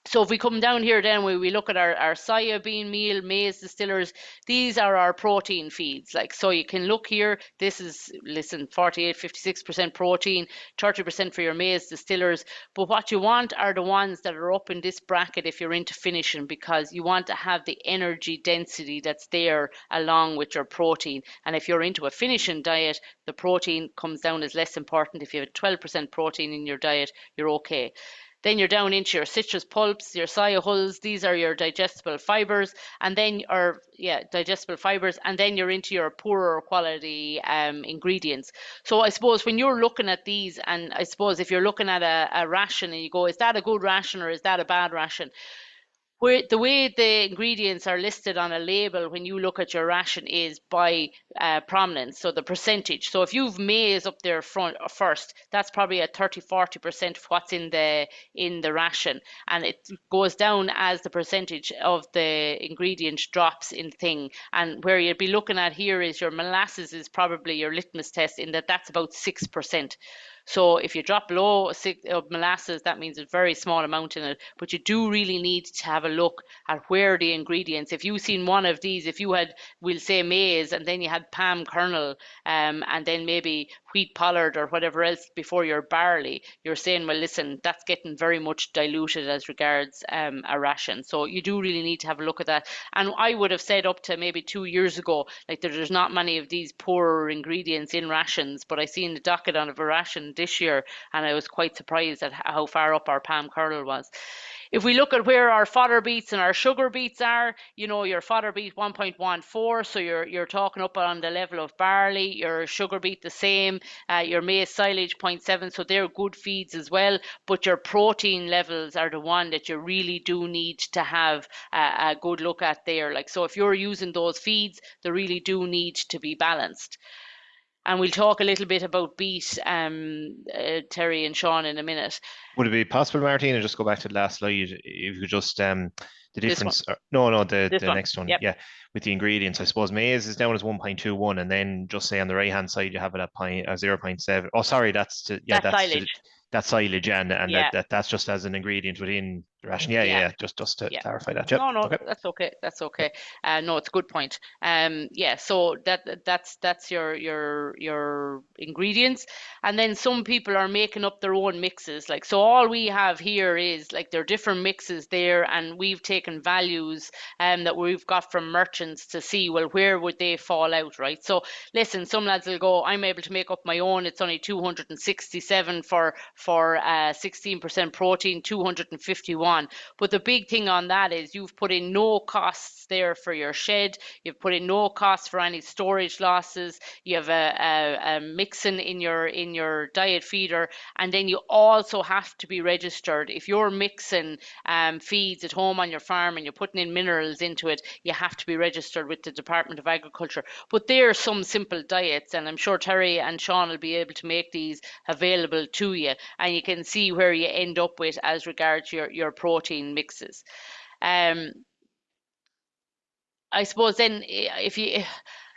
So if we come down here then, we look at our soybean meal, maize distillers, these are our protein feeds. Like, so you can look here, this is, listen, 48, 56% protein, 30% for your maize distillers. But what you want are the ones that are up in this bracket if you're into finishing, because you want to have the energy density that's there along with your protein. And if you're into a finishing diet, the protein comes down as less important. If you have 12% protein in your diet, you're okay. Then you're down into your citrus pulps, your soya hulls. These are your digestible fibers, and then digestible fibers, and then you're into your poorer quality ingredients. So I suppose when you're looking at these, and I suppose if you're looking at a ration and you go, is that a good ration or is that a bad ration? Where the way the ingredients are listed on a label when you look at your ration is by prominence, so the percentage. So if you've maize up there first, that's probably a 30-40% of what's in the ration, and it goes down as the percentage of the ingredient drops in thing. And where you'd be looking at here is your molasses is probably your litmus test in that's about 6%. So if you drop below molasses, that means a very small amount in it. But you do really need to have a look at where the ingredients. If you've seen one of these, if you had, we'll say maize, and then you had palm kernel, and then maybe wheat pollard or whatever else before your barley, you're saying, well, listen, that's getting very much diluted as regards a ration. So you do really need to have a look at that. And I would have said up to maybe 2 years ago, like there's not many of these poorer ingredients in rations, but I seen the docket on a ration this year, and I was quite surprised at how far up our palm kernel was. If we look at where our fodder beets and our sugar beets are, your fodder beet 1.14, so you're talking up on the level of barley, your sugar beet the same, your maize silage 0.7, so they're good feeds as well, but your protein levels are the one that you really do need to have a good look at there. Like, so if you're using those feeds, they really do need to be balanced. And we'll talk a little bit about beet, Terry and Sean, in a minute. Would it be possible, Martina, just go back to the last slide? If you could just the difference. The next one. Yep. Yeah, with the ingredients, I suppose maize is down as 1.21, and then just say on the right hand side you have it at 0.7. Oh, sorry, that's silage. That's silage, and yeah. that's just as an ingredient within the ration. Yeah. Just to clarify that. Yep. No, okay. That's okay. No, it's a good point. So that's your ingredients, and then some people are making up their own mixes. Like, so all we have here is like there are different mixes there, and we've taken values that we've got from merchants to see, well, where would they fall out, right? So listen, some lads will go, I'm able to make up my own. It's only 267 for 16% protein, 251. But the big thing on that is you've put in no costs there for your shed. You've put in no costs for any storage losses. You have a mixing in your diet feeder, and then you also have to be registered. If you're mixing feeds at home on your farm and you're putting in minerals into it, you have to be registered with the Department of Agriculture. But there are some simple diets, and I'm sure Terry and Sean will be able to make these available to you, and you can see where you end up with as regards your protein mixes. I suppose then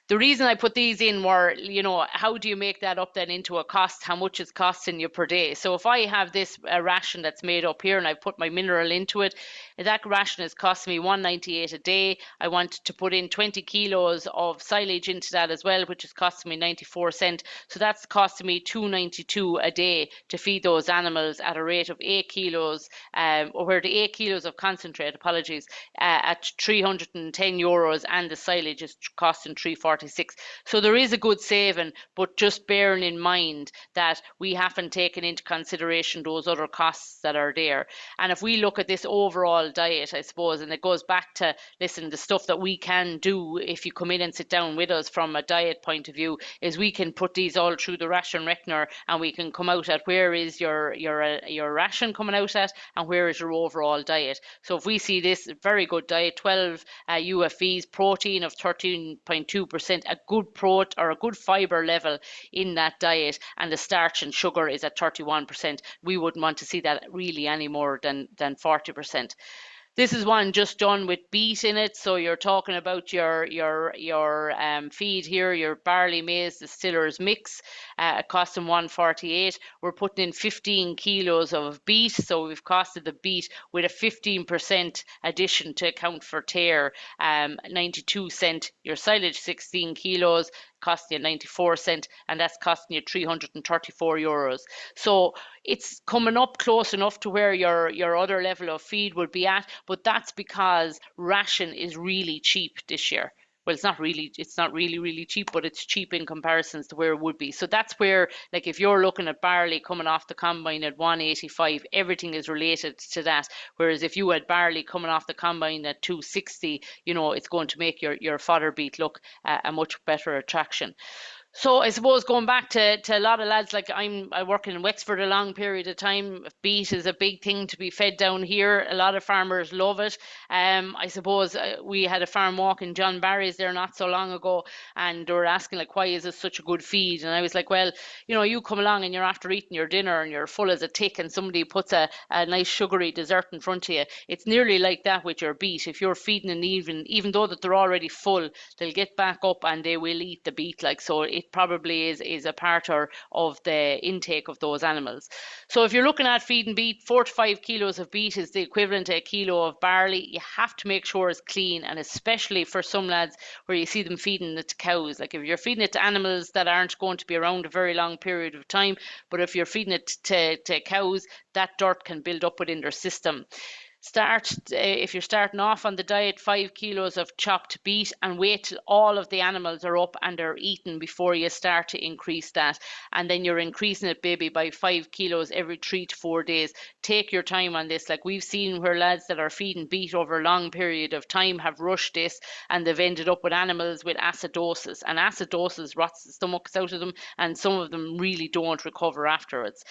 the reason I put these in were, how do you make that up then into a cost? How much it's costing you per day? So if I have this ration that's made up here and I put my mineral into it, That ration is costing me $1.98 a day. I want to put in 20 kilos of silage into that as well, which is costing me 94 cents. So that's costing me $2.92 a day to feed those animals at a rate of 8 kilos, or where the 8 kilos of concentrate, apologies, at €310, and the silage is costing $3.46. So there is a good saving, but just bearing in mind that we haven't taken into consideration those other costs that are there. And if we look at this overall diet, I suppose, and it goes back to, listen, the stuff that we can do if you come in and sit down with us from a diet point of view, is we can put these all through the ration reckoner, and we can come out at where is your ration coming out at, and where is your overall diet. So if we see this very good diet, 12 UFEs, protein of 13.2%, a good or a good fiber level in that diet, and the starch and sugar is at 31%, we wouldn't want to see that really any more than 40%. This is one just done with beet in it. So you're talking about your feed here, your barley maize distillers mix, costing $1.48. We're putting in 15 kilos of beet. So we've costed the beet with a 15% addition to account for tear, 92 cent. Your silage 16 kilos, costing you 94 cent, and that's costing you €334. So it's coming up close enough to where your other level of feed would be at, but that's because ration is really cheap this year. Well, it's not really cheap, but it's cheap in comparisons to where it would be. So that's where, like, if you're looking at barley coming off the combine at 185, everything is related to that. Whereas if you had barley coming off the combine at 260, it's going to make your fodder beet look a much better attraction. So I suppose going back to a lot of lads, like I work in Wexford a long period of time. Beet is a big thing to be fed down here. A lot of farmers love it. I suppose we had a farm walk in John Barry's there not so long ago, and they were asking, like, why is this such a good feed? And I was like, well, you come along and you're after eating your dinner and you're full as a tick, and somebody puts a nice sugary dessert in front of you. It's nearly like that with your beet. If you're feeding an even though that they're already full, they'll get back up and they will eat the beet. Like, so it probably is a part of the intake of those animals. So if you're looking at feeding beet, 4 to 5 kilos of beet is the equivalent to a kilo of barley. You have to make sure it's clean, and especially for some lads where you see them feeding it to cows. Like, if you're feeding it to animals that aren't going to be around a very long period of time, but if you're feeding it to cows, that dirt can build up within their system. If you're starting off on the diet, 5 kilos of chopped beet, and wait till all of the animals are up and they're eaten before you start to increase that. And then you're increasing it maybe by 5 kilos every 3 to 4 days. Take your time on this. Like, we've seen where lads that are feeding beet over a long period of time have rushed this, and they've ended up with animals with acidosis. And acidosis rots the stomachs out of them, and some of them really don't recover afterwards.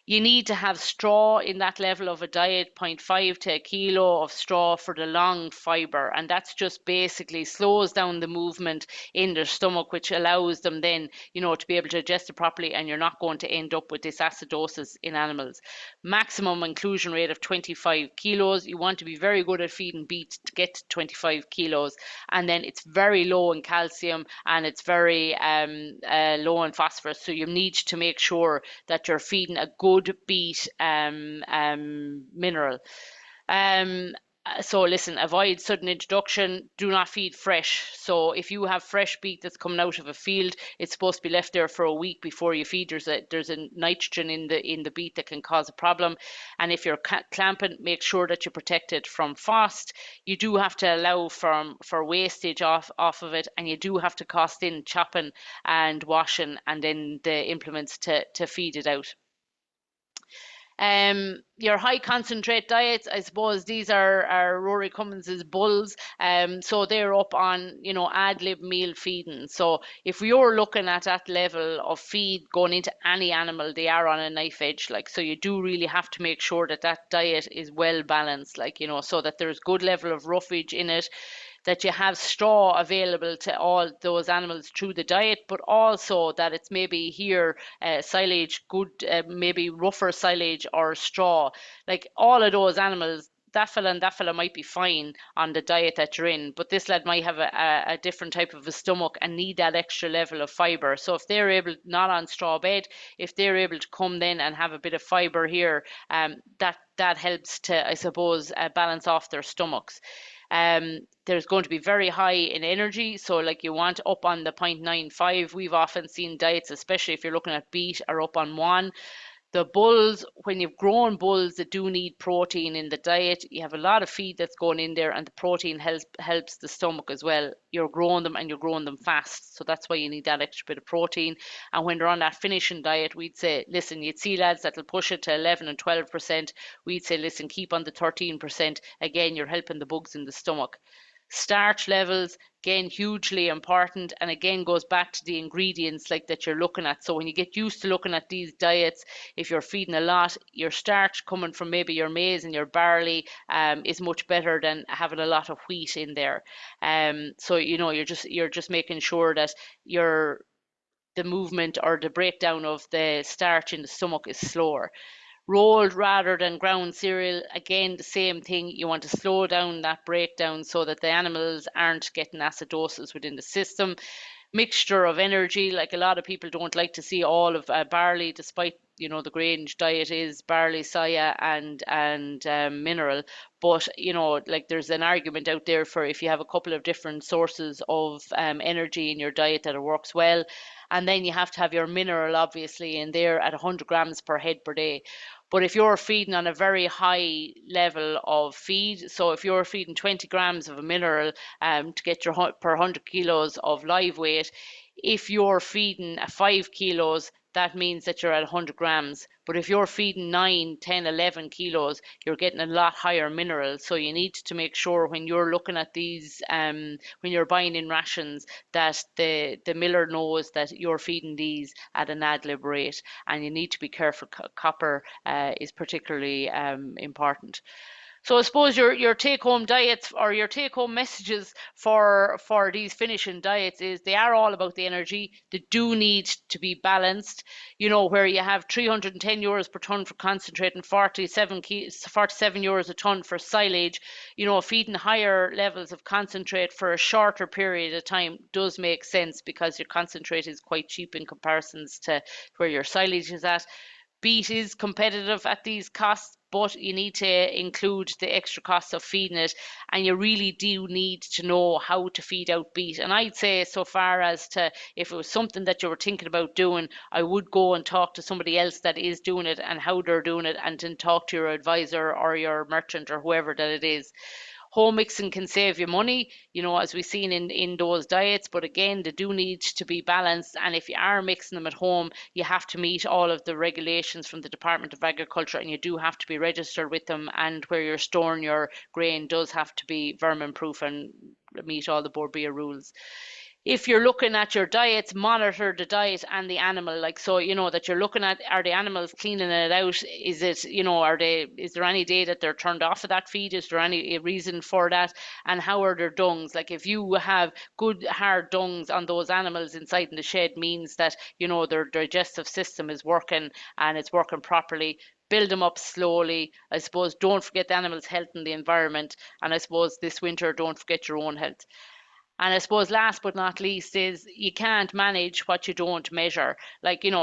You need to have straw in that level of a diet, 0.5 to a kilo of straw for the long fiber, and that's just basically slows down the movement in their stomach, which allows them then, to be able to digest it properly, and you're not going to end up with this acidosis in animals. Maximum inclusion rate of 25 kilos. You want to be very good at feeding beet to get to 25 kilos, and then it's very low in calcium and it's very low in phosphorus. So you need to make sure that you're feeding a good beet mineral. So listen, avoid sudden introduction. Do not feed fresh. So if you have fresh beet that's coming out of a field, it's supposed to be left there for a week before you feed. There's a nitrogen in the beet that can cause a problem. And if you're clamping, make sure that you protect it from frost. You do have to allow for wastage off of it, and you do have to cost in chopping and washing and then the implements to feed it out. Your high concentrate diets, I suppose these are Rory Cummins's bulls. So they're up on, ad lib meal feeding. So if you're looking at that level of feed going into any animal, they are on a knife edge. Like, so you do really have to make sure that diet is well balanced, so that there's good level of roughage in it, that you have straw available to all those animals through the diet, but also that it's maybe here silage, good maybe rougher silage or straw. Like, all of those animals, that fella might be fine on the diet that you're in, but this lad might have a different type of a stomach and need that extra level of fiber. So if they're able, not on straw bed, if they're able to come then and have a bit of fiber here, that helps to, I suppose, balance off their stomachs. There's going to be very high in energy, so like you want up on the 0.95. We've often seen diets, especially if you're looking at beet, are up on 1. The bulls, when you've grown bulls that do need protein in the diet, you have a lot of feed that's going in there, and the protein helps the stomach as well. You're growing them and you're growing them fast, so that's why you need that extra bit of protein. And when they're on that finishing diet, we'd say, listen, you'd see lads that'll push it to 11 and 12%. We'd say, listen, keep on the 13%. Again, you're helping the bugs in the stomach. Starch levels, again, hugely important, and again goes back to the ingredients like that you're looking at. So when you get used to looking at these diets, if you're feeding a lot, your starch coming from maybe your maize and your barley is much better than having a lot of wheat in there. So you're just making sure that the movement or the breakdown of the starch in the stomach is slower. Rolled rather than ground cereal, again, the same thing. You want to slow down that breakdown so that the animals aren't getting acidosis within the system. Mixture of energy, like a lot of people don't like to see all of barley, despite the Grange diet is barley, soya, and mineral. But like there's an argument out there for if you have a couple of different sources of energy in your diet that it works well. And then you have to have your mineral obviously in there at 100 grams per head per day. But if you're feeding on a very high level of feed, so if you're feeding 20 grams of a mineral to get your per 100 kilos of live weight, if you're feeding 5 kilos, that means that you're at 100 grams. But if you're feeding 9, 10, 11 kilos, you're getting a lot higher minerals. So you need to make sure when you're looking at these, when you're buying in rations, that the miller knows that you're feeding these at an ad lib rate. And you need to be careful. Copper is particularly important. So I suppose your take-home diets or your take-home messages for these finishing diets is they are all about the energy. They do need to be balanced. Where you have 310 euros per ton for concentrate and 47 euros a ton for silage. Feeding higher levels of concentrate for a shorter period of time does make sense because your concentrate is quite cheap in comparisons to where your silage is at. Beet is competitive at these costs, but you need to include the extra costs of feeding it, and you really do need to know how to feed out beet. And I'd say, so far as to if it was something that you were thinking about doing, I would go and talk to somebody else that is doing it and how they're doing it, and then talk to your advisor or your merchant or whoever that it is. Home mixing can save you money, as we've seen in those diets, but again, they do need to be balanced. And if you are mixing them at home, you have to meet all of the regulations from the Department of Agriculture, and you do have to be registered with them. And where you're storing your grain does have to be vermin proof and meet all the Board Beer rules. If you're looking at your diets, monitor the diet and the animal, so that you're looking at, are the animals cleaning it out? Is it, is there any day that they're turned off of that feed? Is there any reason for that? And how are their dungs? Like if you have good hard dungs on those animals inside in the shed, means that their digestive system is working and it's working properly. Build them up slowly. I suppose don't forget the animals' health and the environment, and I suppose this winter don't forget your own health. And I suppose last but not least is you can't manage what you don't measure.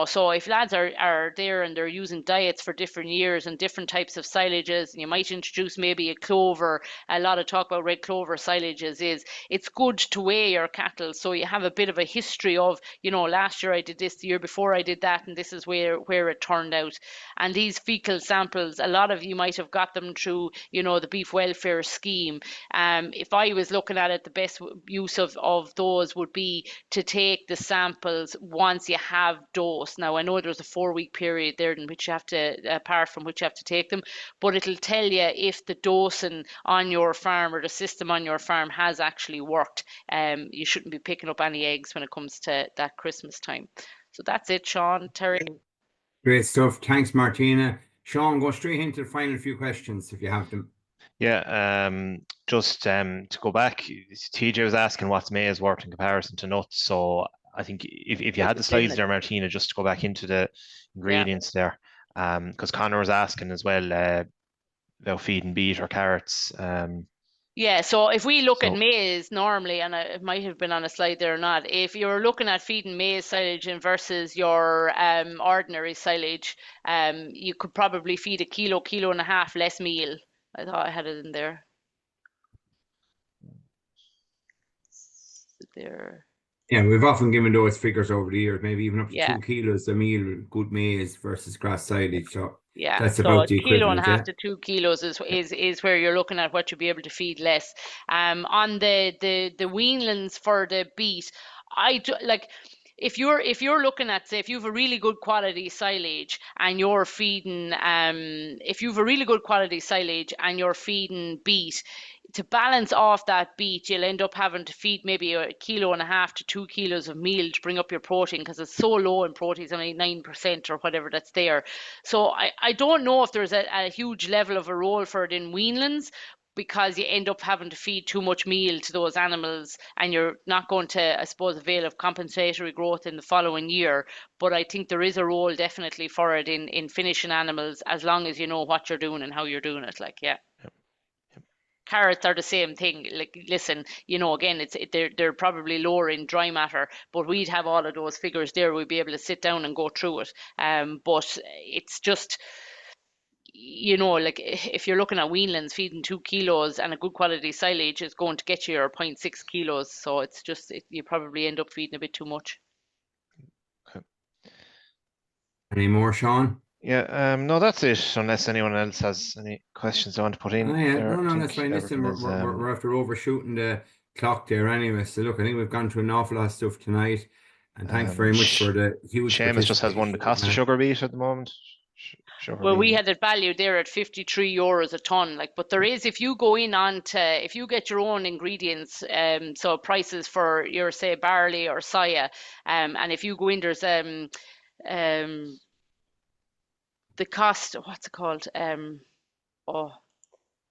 So if lads are there and they're using diets for different years and different types of silages, and you might introduce maybe a clover, a lot of talk about red clover silages, it's good to weigh your cattle so you have a bit of a history of, last year I did this, the year before I did that, and this is where it turned out. And these fecal samples, a lot of you might have got them through, the beef welfare scheme. If I was looking at it, the best use of those would be to take the samples once you have dose. Now I know there's a 4-week period there in which you have to, apart from which you have to take them, but it'll tell you if the dosing on your farm or the system on your farm has actually worked. You shouldn't be picking up any eggs when it comes to that Christmas time. So that's it, Sean, Terry. Great stuff. Thanks, Martina. Sean, go straight into the final few questions if you have them. Yeah, just to go back, TJ was asking what's maize worth in comparison to nuts. So I think if you had the slides there, Martina, just to go back into the ingredients there, because Connor was asking as well, about feeding beet or carrots. Yeah, so if we look at So maize normally, and it might have been on a slide there or not, if you're looking at feeding maize silage versus your ordinary silage, you could probably feed a kilo and a half less meal. I thought I had it in there. There. Yeah, we've often given those figures over the years, maybe even up to Yeah. 2 kilos a meal, good maize versus grass silage. So Yeah, that's so about a the kilo and a equivalent, half yeah. to 2 kilos is where you're looking at what you'll be able to feed less. On the weanlings for the beet, I do, like if you're looking at, say, if you have a really good quality silage and you're feeding if you have a really good quality silage and you're feeding beet, to balance off that beet, you'll end up having to feed maybe a kilo and a half to 2 kilos of meal to bring up your protein, because it's so low in protein, it's only 9% or whatever that's there. So I don't know if there's a huge level of a role for it in weanlings, because you end up having to feed too much meal to those animals and you're not going to, I suppose, avail of compensatory growth in the following year. But I think there is a role definitely for it in finishing animals, as long as you know what you're doing and how you're doing it. Like, yeah. Yep. Yep. Carrots are the same thing. Like, listen, again, they're probably lower in dry matter, but we'd have all of those figures there. We'd be able to sit down and go through it. But it's just, like if you're looking at weanlings, feeding 2 kilos and a good quality silage is going to get you your 0.6 kilos. So it's just, you probably end up feeding a bit too much. Okay. Any more, Sean? Yeah, no, that's it. Unless anyone else has any questions they want to put in Yeah, there, I no, that's think fine. Listen, everything is. we're after overshooting the clock there anyway. So look, I think we've gone through an awful lot of stuff tonight. And thanks very much for the huge Seamus just has one, the participation. cost of sugar beet at the moment. Sugar Well, we beet. had it valued there at 53 euros a ton. Like, but there is, if you go in if you get your own ingredients, so prices for your, say, barley or soya, and if you go in, there's the cost, what's it called? Oh,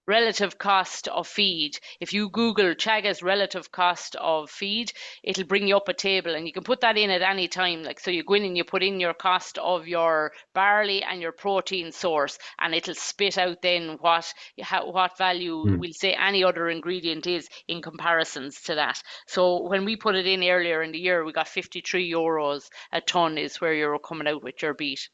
relative cost of feed. If you Google Chaga's relative cost of feed, it'll bring you up a table, and you can put that in at any time. Like, so you go in and you put in your cost of your barley and your protein source, and it'll spit out then what value we'll say any other ingredient is in comparisons to that. So when we put it in earlier in the year, we got 53 euros a ton is where you're coming out with your beet.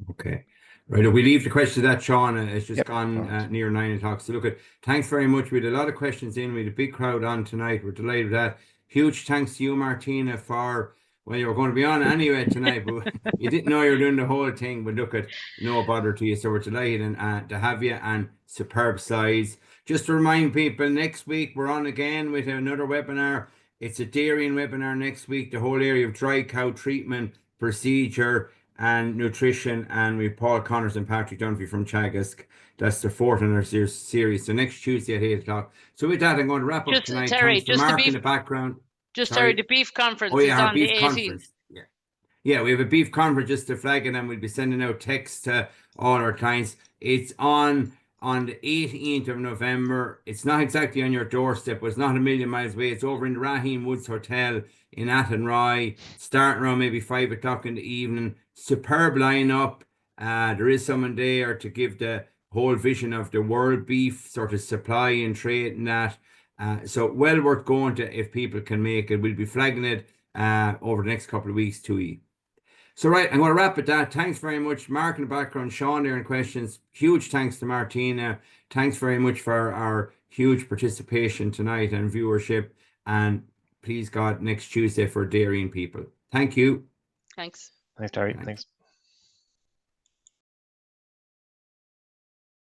Okay. Right. If we leave the question to that, Sean, it's just Yep. gone near 9 o'clock. So look, thanks very much. We had a lot of questions in. We had a big crowd on tonight. We're delighted with that. Huge thanks to you, Martina, well, you were going to be on anyway tonight, but you didn't know you were doing the whole thing. But look, no bother to you. So we're delighted to have you, and superb size. Just to remind people, next week we're on again with another webinar. It's a dairying webinar next week. The whole area of dry cow treatment, procedure, and nutrition, and with Paul Connors and Patrick Dunphy from Chagask. That's the fourth in our series. So next Tuesday at 8 o'clock. So with that, I'm going to wrap up tonight. Terry, Thanks to Mark in the background. Terry, the beef conference is our on the beef 18th. conference. Yeah, we have a beef conference just to flag it, and we'll be sending out texts to all our clients. It's on the 18th of November. It's not exactly on your doorstep, but it's not a million miles away. It's over in the Raheen Woods Hotel in Athenry, starting around maybe 5 o'clock in the evening. Superb lineup. There is someone there to give the whole vision of the world beef sort of supply and trade and that. So well worth going to if people can make it. We'll be flagging it over the next couple of weeks too. So right, I'm going to wrap at that. Thanks very much, Mark in the background, Sean there in questions. Huge thanks to Martina. Thanks very much for our huge participation tonight and viewership. And please God, next Tuesday for dairying people. Thank you. Thanks. Thanks, Terry. Thanks.